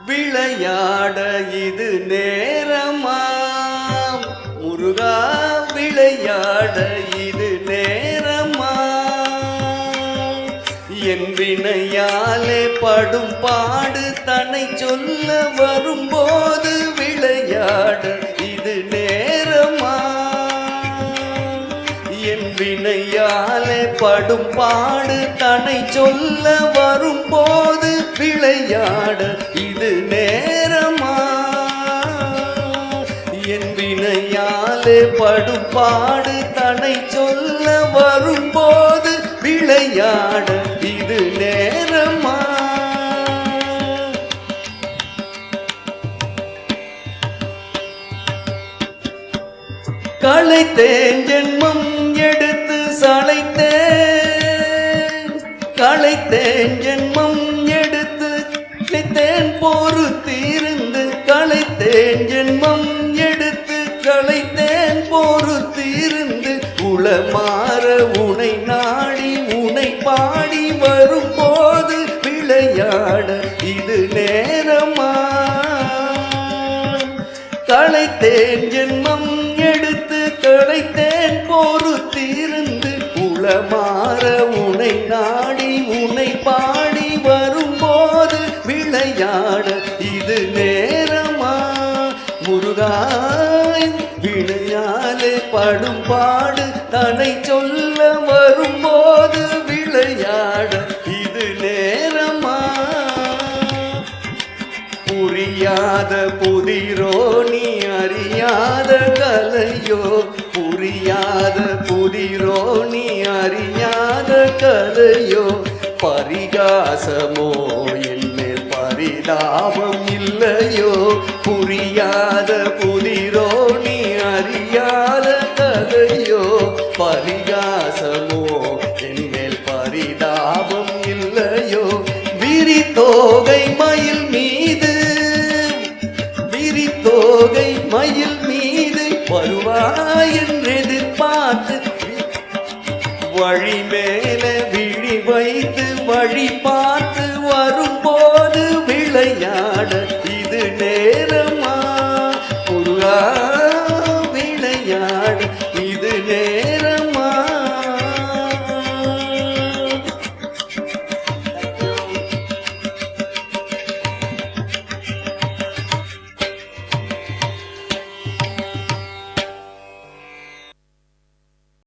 விளையாட இது நேரமாம் முருகா விளையாட இது நேரமாம் என் வினையாலே படும் பாடு தன்னை சொல்ல வரும்போது விளையாட இது நேரமாம் என் வினையாலே படும் பாடு தன்னை சொல்ல வரும்போது விளையாட இது நேரமா என் வினையாலே படும் பாடு தன்னை சொல்ல வரும்போது விளையாட இது நேரமா களைத்தேன் ஜென்மம் எடுத்து சளைத்தேன் களைத்தேன் ஜென்மம் எடுத்து களைத்தேன் பொறுத்திருந்து களைத்தேன் ஜென்மம் எடுத்து களைத்தேன் பொறுத்திருந்து உளமாற உனை நாடி உனை பாடி வரும்போது விளையாட இது நேரமா களைத்தேன் ஜென்மம் எடுத்து களைத்தேன் பொறுத்திருந்து உளமாற உனை நாடி உனை பாடி வரும்போது விளையாட இது நேரமா முருகாய் விளையாலே படும் பாடு தன்னை சொல்ல வரும்போது விளையாட இது நேரமா புரியாத புதிரோ நீ அறியாத கலையோ புரியாத புதிரோ நீ அறியாத கலையோ பரிகாசமோ என்மேல் பரிதாபம் இல்லையோ புரியாத